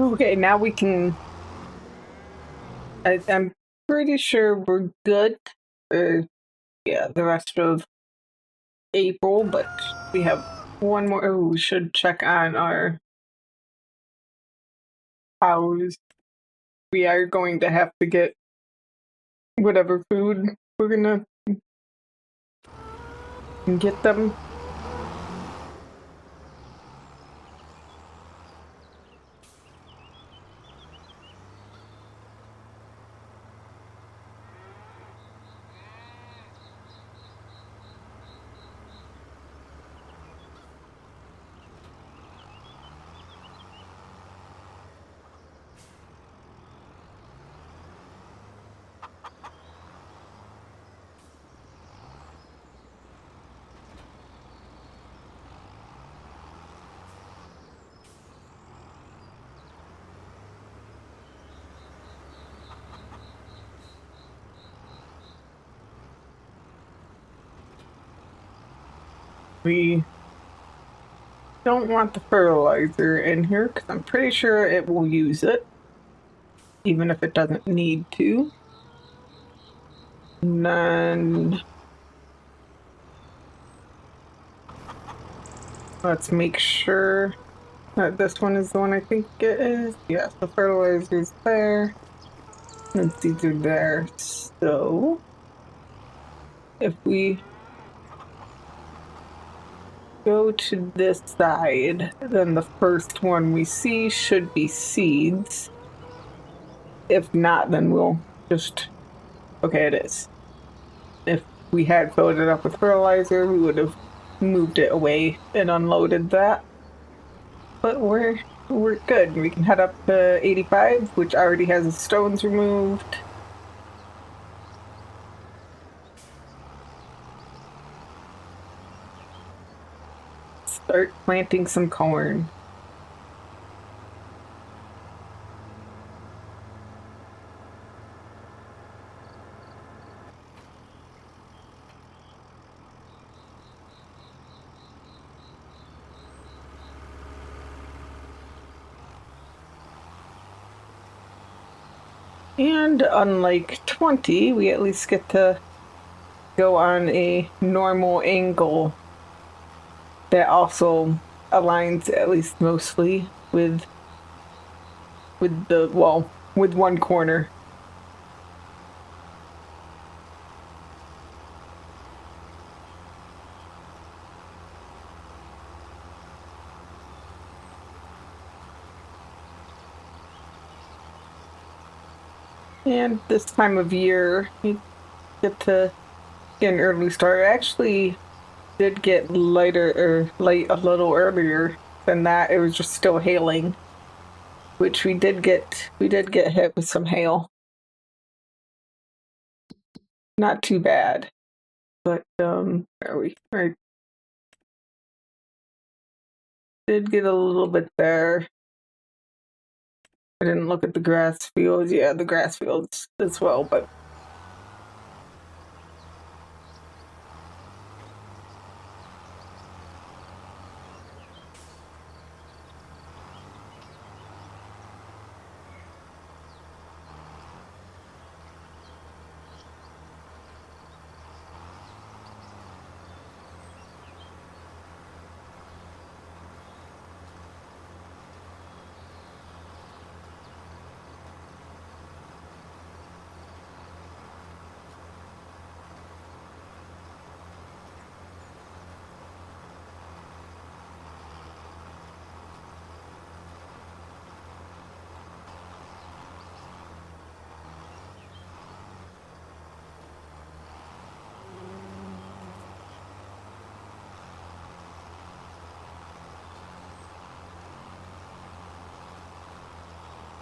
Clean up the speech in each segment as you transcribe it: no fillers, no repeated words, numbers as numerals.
Okay, now we can. I'm pretty sure we're good. Yeah, the rest of April, but we have one more. Oh, we should check on our cows. We are going to have to get whatever food we're gonna get them. We don't want the fertilizer in here because I'm pretty sure it will use it, even if it doesn't need to. And then let's make sure that this one is the one I think it is. Yes, the fertilizer's there. And these are there. So if we go to this side, then the first one we see should be seeds. If not, then we'll just, okay, it is. If we had filled it up with fertilizer, we would have moved it away and unloaded that. But we're good. We can head up to 85, which already has the stones removed. Start planting some corn. And unlike 20, we at least get to go on a normal angle that also aligns at least mostly with the, well, with one corner. And this time of year, you get to get an early start. I actually did get lighter or light a little earlier than that. It was just still hailing, which we did get hit with some hail. Not too bad, but are we? I did get a little bit there. I didn't look at the grass fields. Yeah, the grass fields as well, but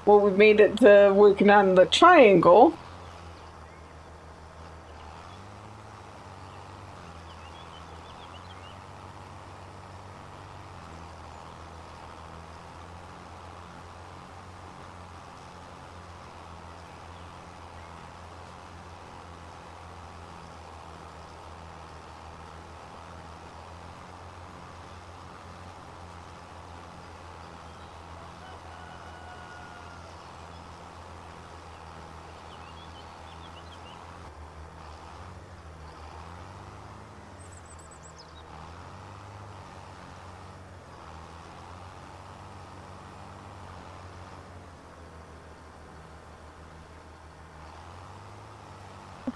well, we made it to working on the triangle.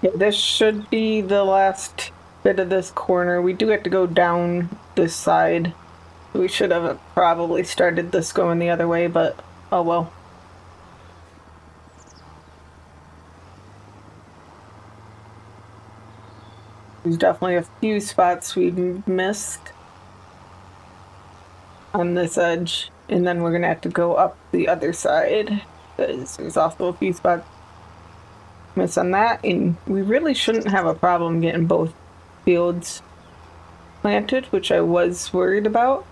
Okay, this should be the last bit of this corner. We do have to go down this side. We should have probably started this going the other way, but oh well. There's definitely a few spots we've missed on this edge, and then we're gonna have to go up the other side because there's also a few spots missed on that, and we really shouldn't have a problem getting both fields planted, which I was worried about.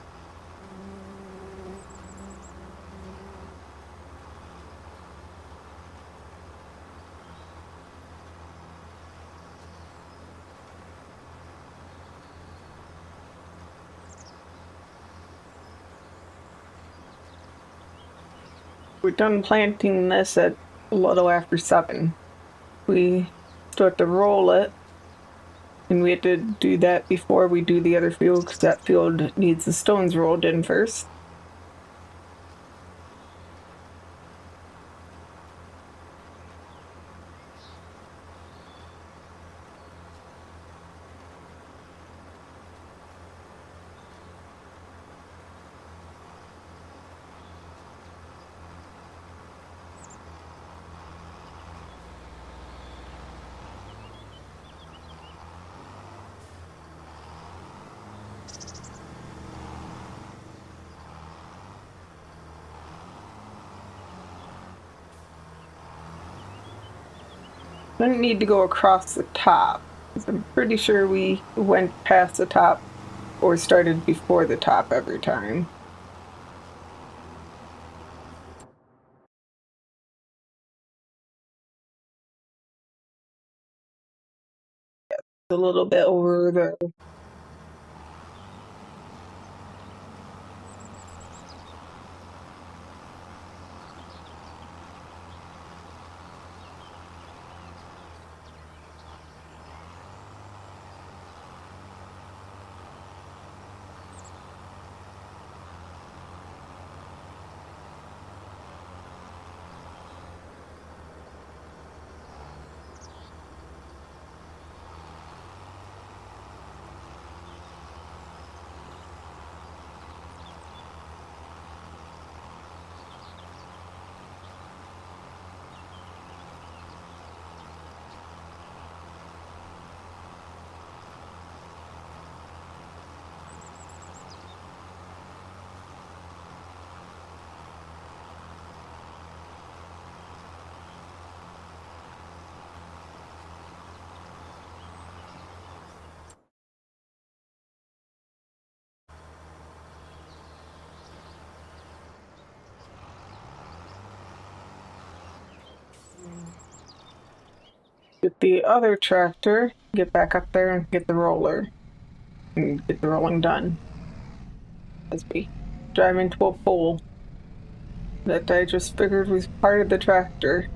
We're done planting this at a little after 7. We start to roll it, and we have to do that before we do the other field because that field needs the stones rolled in first. Didn't need to go across the top. I'm pretty sure we went past the top or started before the top every time. A little bit over the get the other tractor, get back up there and get the roller and get the rolling done. As we drive into a pole that I just figured was part of the tractor.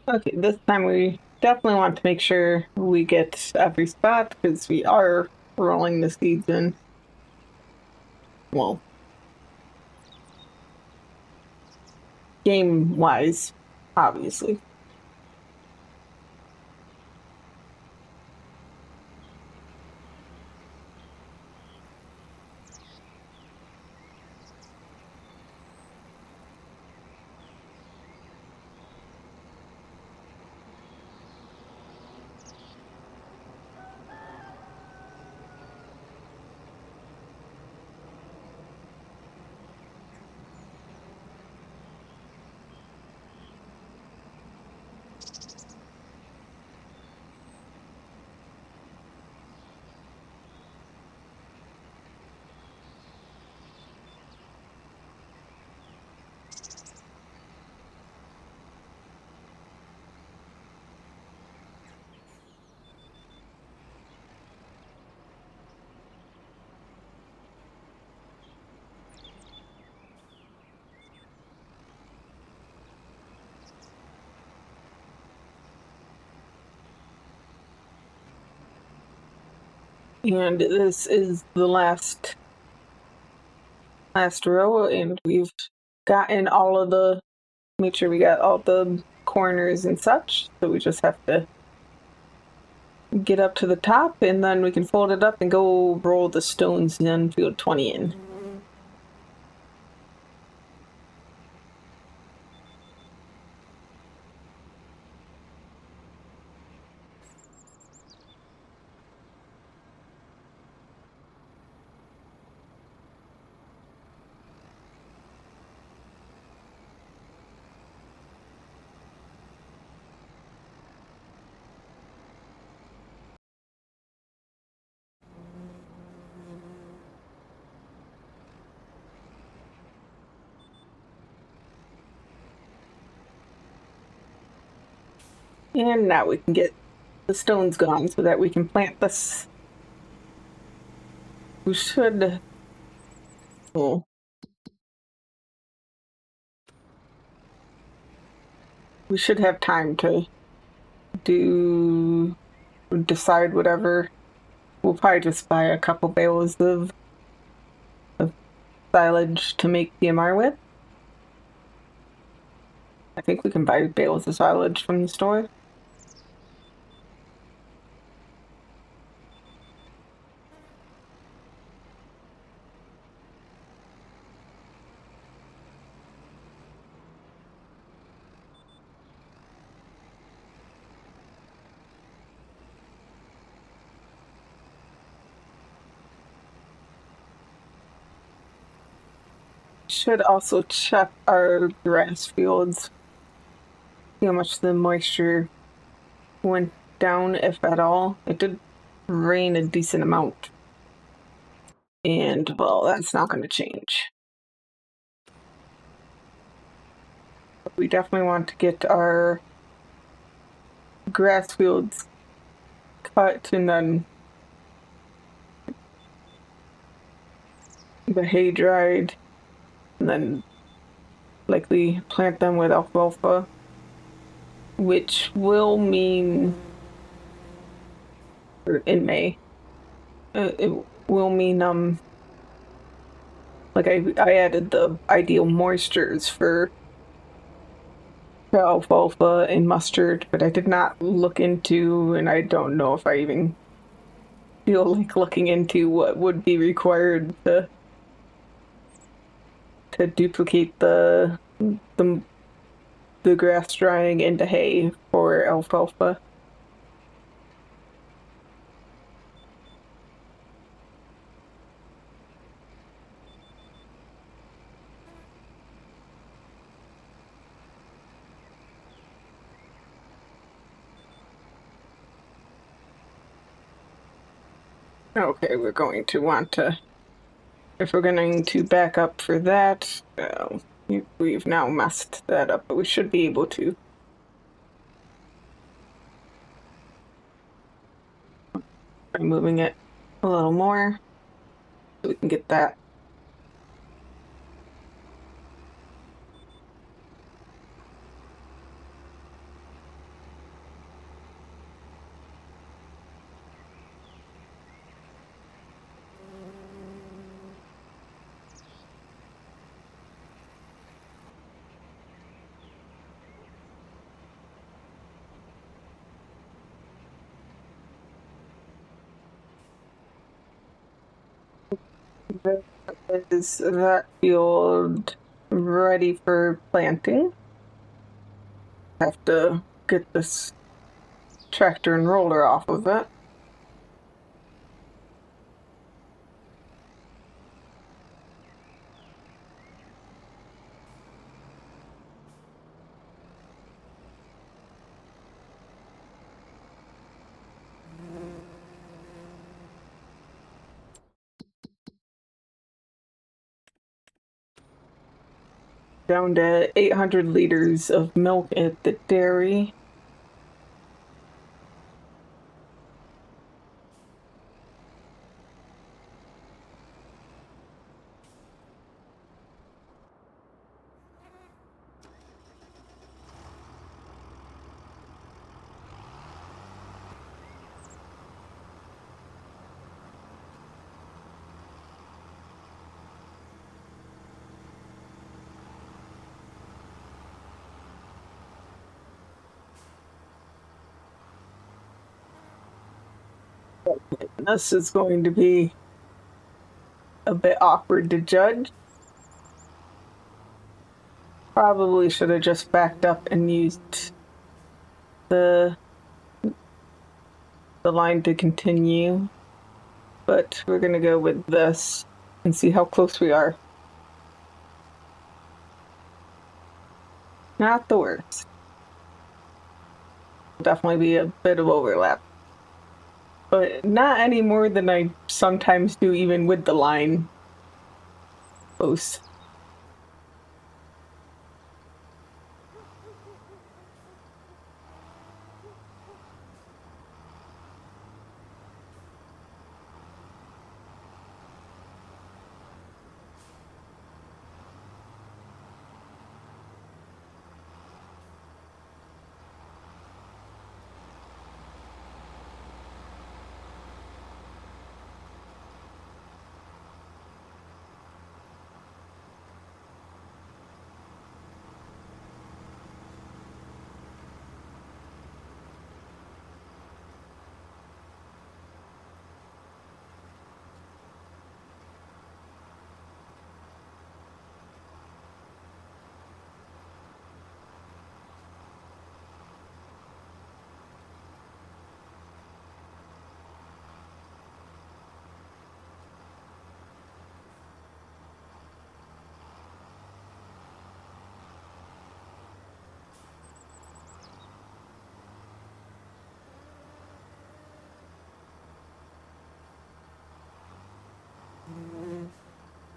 Okay, this time we definitely want to make sure we get every spot because we are rolling the seeds in. Well, game wise, obviously. And this is the last row, and we've gotten all of the, make sure we got all the corners and such, so we just have to get up to the top, and then we can fold it up and go roll the stones in field 20 in. And now we can get the stones gone so that we can plant this. We should. Oh. We should have time to decide whatever. We'll probably just buy a couple bales of silage to make PMR with. I think we can buy bales of silage from the store. Should also check our grass fields. See how much the moisture went down, if at all. It did rain a decent amount. And, well, that's not going to change. We definitely want to get our grass fields cut and then the hay dried, and then likely plant them with alfalfa, which will mean, or in May, it will mean like I added the ideal moistures for alfalfa and mustard, but I did not look into, and I don't know if I even feel like looking into what would be required to duplicate the grass drying into hay for alfalfa. Okay, we're going to want to, if we're going to back up for that, we've now messed that up, but we should be able to. By moving it a little more so we can get that. Is that field ready for planting? Have to get this tractor and roller off of it. Down to 800 liters of milk at the dairy. This is going to be a bit awkward to judge. Probably should have just backed up and used the line to continue. But we're going to go with this and see how close we are. Not the worst. Definitely be a bit of overlap. But not any more than I sometimes do even with the line close.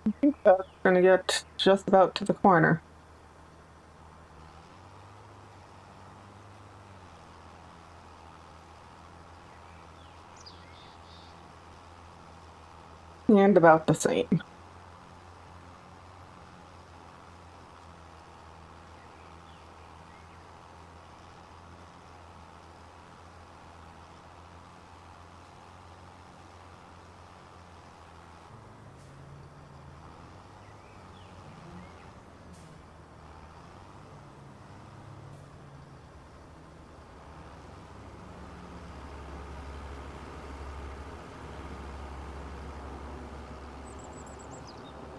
I think that's going to get just about to the corner. And about the same.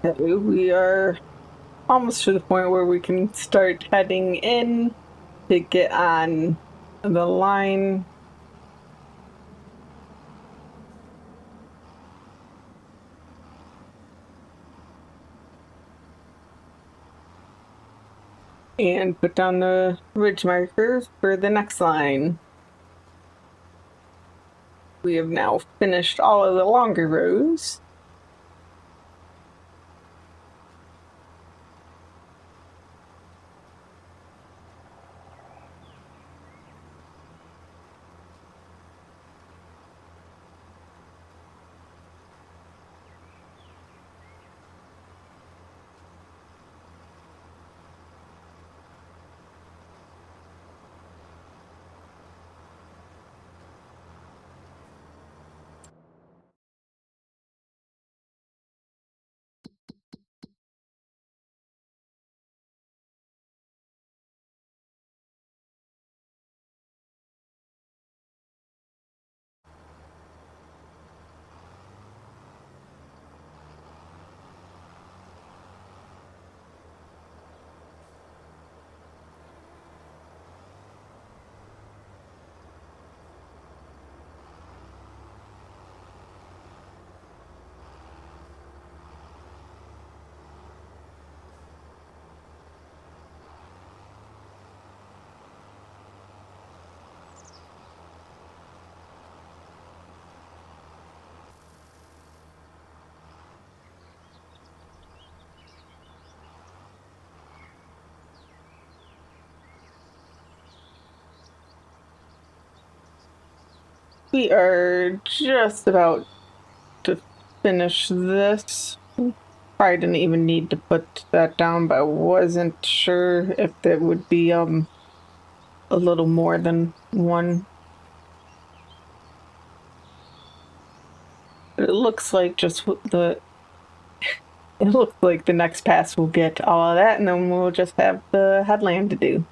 Okay, we are almost to the point where we can start heading in to get on the line. And put down the ridge markers for the next line. We have now finished all of the longer rows. We are just about to finish this. Probably didn't even need to put that down, but I wasn't sure if there would be a little more than one. It looks like just the it looks like the next pass will get all of that, and then we'll just have the headland to do.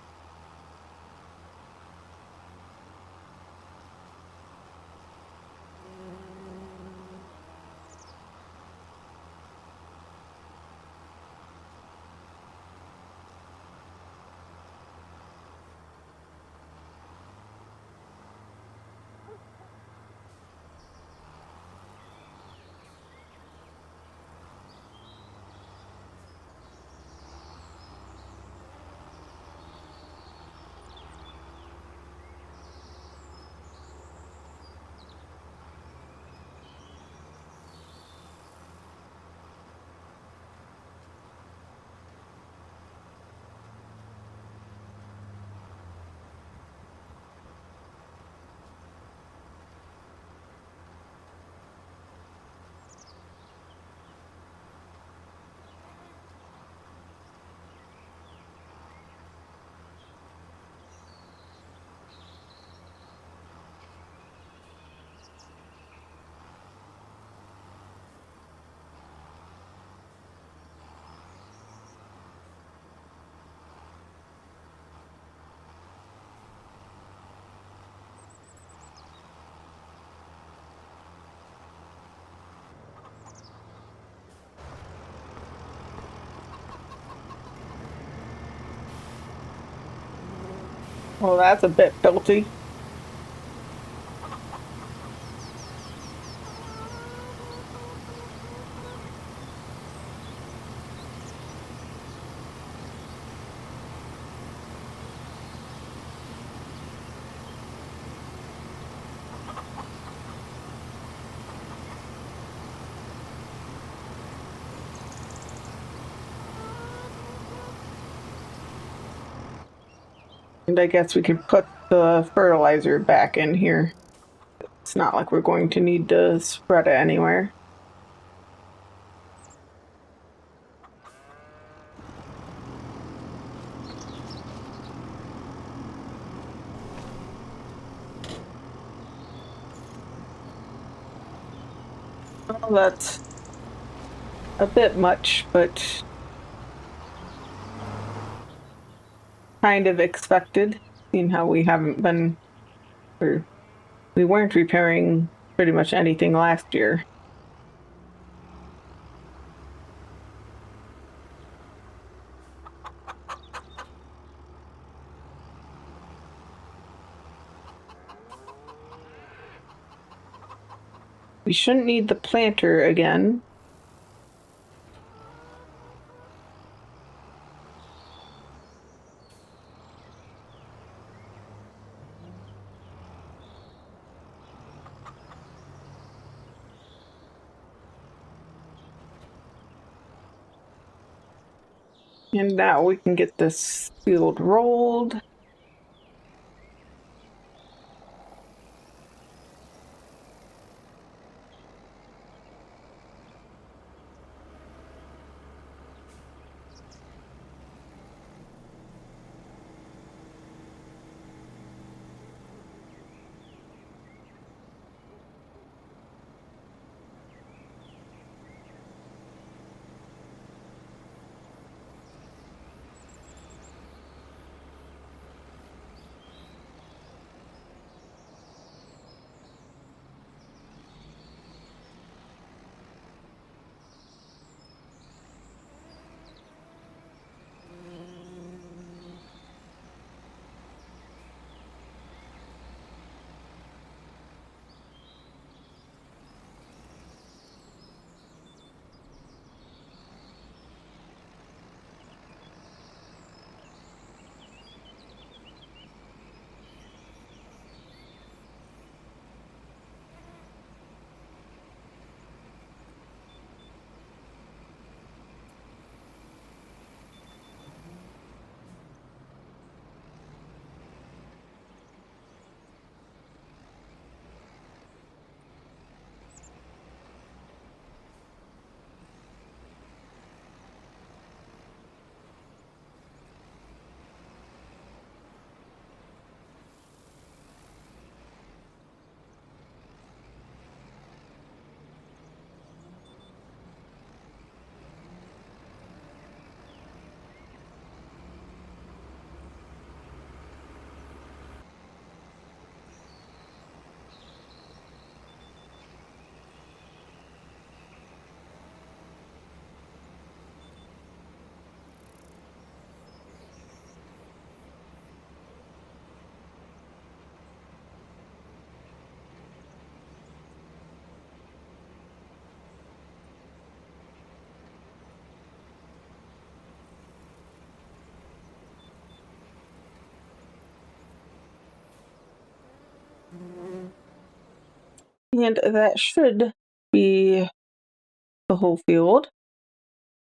Well, that's a bit filthy. And I guess we could put the fertilizer back in here. It's not like we're going to need to spread it anywhere. Well, that's a bit much, but kind of expected, seeing how we haven't been, or we weren't repairing pretty much anything last year. We shouldn't need the planter again. And now we can get this field rolled. And that should be the whole field.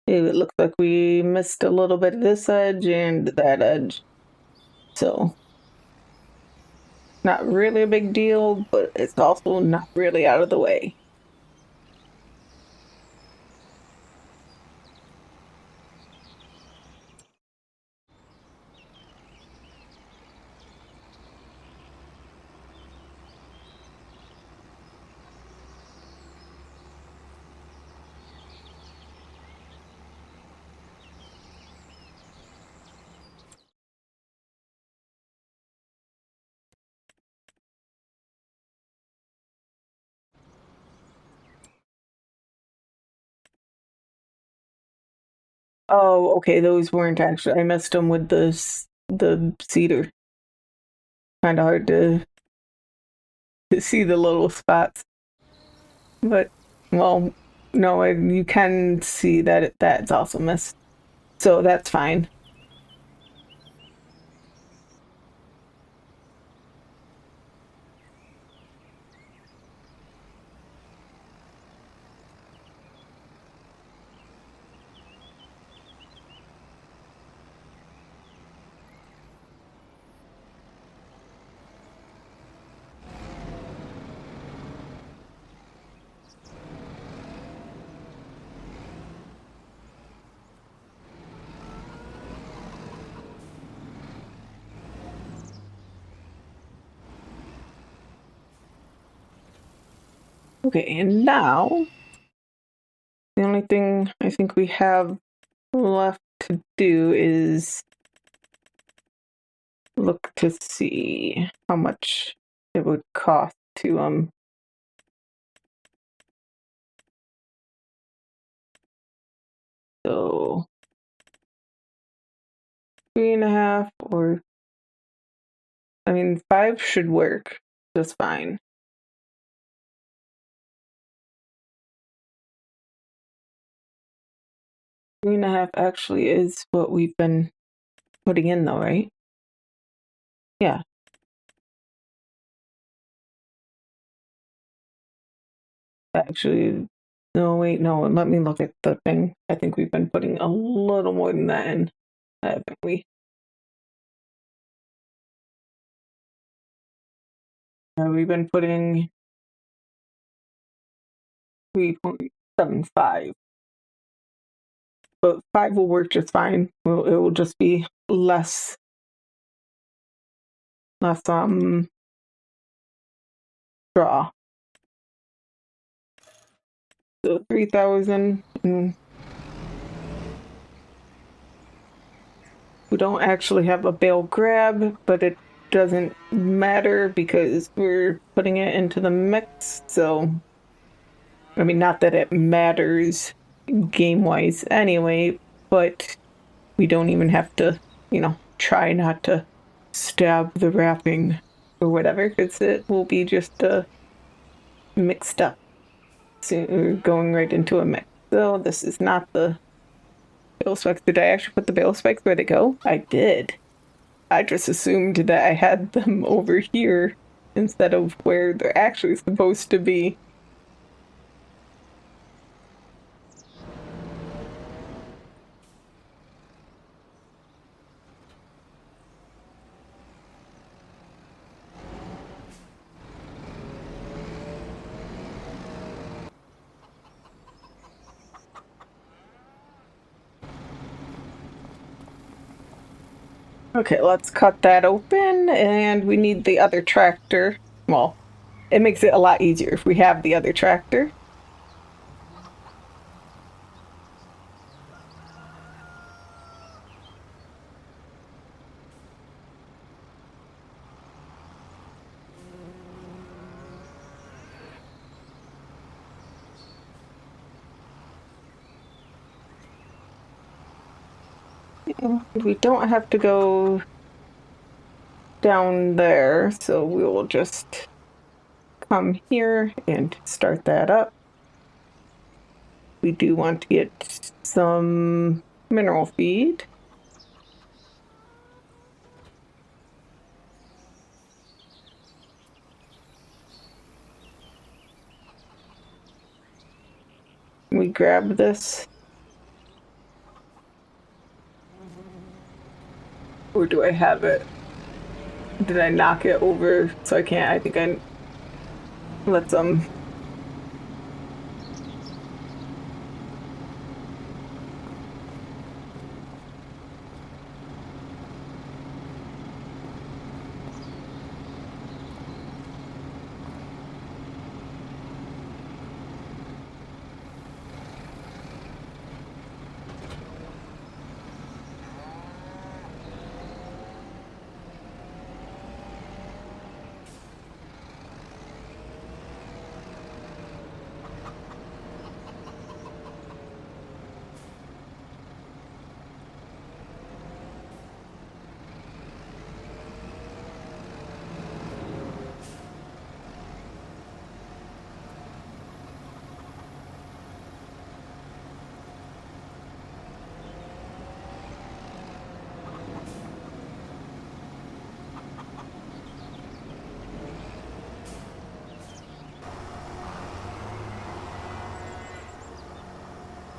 It looks like we missed a little bit of this edge and that edge. So, not really a big deal, but it's also not really out of the way. Oh, okay, those weren't actually, I missed them with the cedar. kind of hard to see the little spots. But, well, no, you can see that that's also missed. So that's fine. Okay, and now the only thing I think we have left to do is look to see how much it would cost to so 3.5 or I mean 5 should work just fine. 3.5 actually is what we've been putting in though, right? Yeah. Actually, no, wait, no. Let me look at the thing. I think we've been putting a little more than that in, haven't we? We've been putting 3.75, but 5 will work just fine. It will just be less draw. So 3,000. We don't actually have a bale grab, but it doesn't matter because we're putting it into the mix. So, I mean, not that it matters game wise anyway, but we don't even have to, try not to stab the wrapping or whatever, because it will be just mixed up. So we're going right into a mix. So this is not the bale specs. Did I actually put the bale specs where they go? I did. I just assumed that I had them over here instead of where they're actually supposed to be. Okay, let's cut that open, and we need the other tractor. Well, it makes it a lot easier if we have the other tractor. We don't have to go down there, so we will just come here and start that up. We do want to get some mineral feed. We grab this. Or do I have it? Did I knock it over so I can't? I think I let's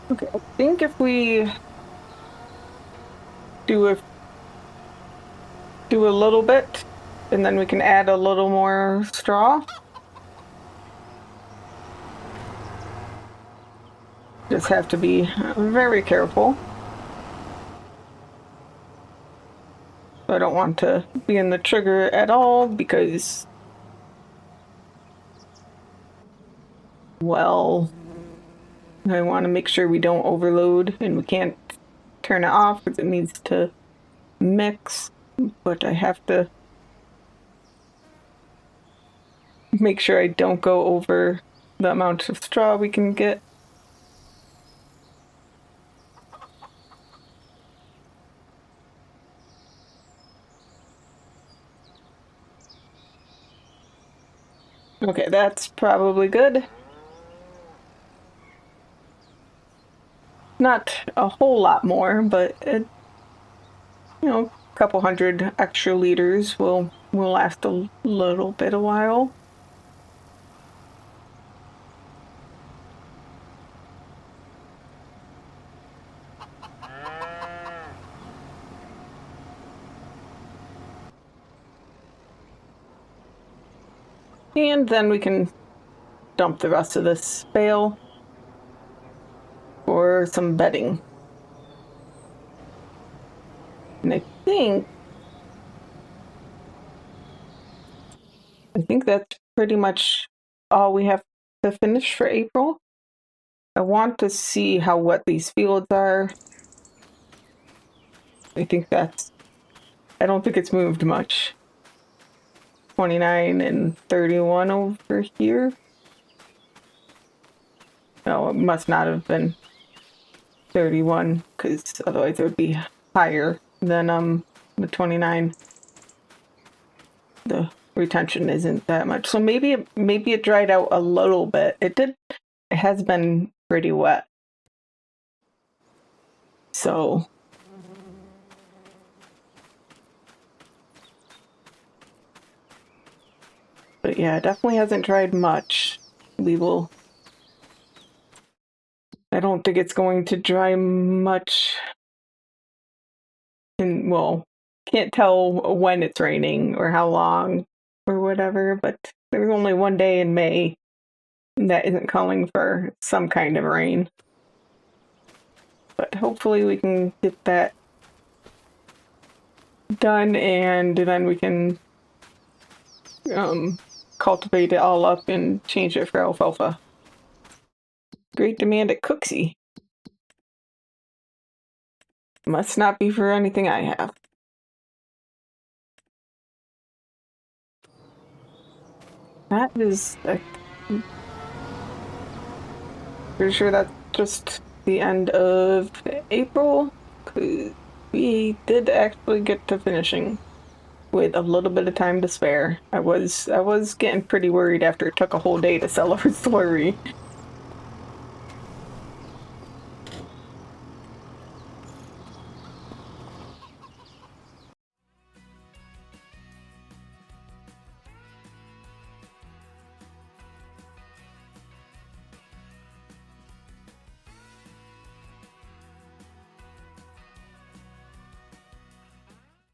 Okay, I think if we do a little bit, and then we can add a little more straw. Just have to be very careful. I don't want to be in the trigger at all because, well, I want to make sure we don't overload, and we can't turn it off because it needs to mix, but I have to make sure I don't go over the amount of straw we can get. Okay, that's probably good. Not a whole lot more, but it, a couple hundred extra liters will last a little bit a while. And then we can dump the rest of this bale for some bedding. And I think that's pretty much all we have to finish for April. I want to see how wet these fields are. I don't think it's moved much. 29 and 31 over here. No, it must not have been 31 because otherwise it would be higher than the 29. The retention isn't that much, so maybe it dried out a little bit. It has been pretty wet, so but yeah, it definitely hasn't dried much. I don't think it's going to dry much, and well, can't tell when it's raining or how long or whatever, but there's only one day in May that isn't calling for some kind of rain. But hopefully we can get that done, and then we can cultivate it all up and change it for alfalfa. Great demand at Cooksey. Must not be for anything I have. That is, pretty sure that's just the end of April. We did actually get to finishing with a little bit of time to spare. I was getting pretty worried after it took a whole day to sell our slurry.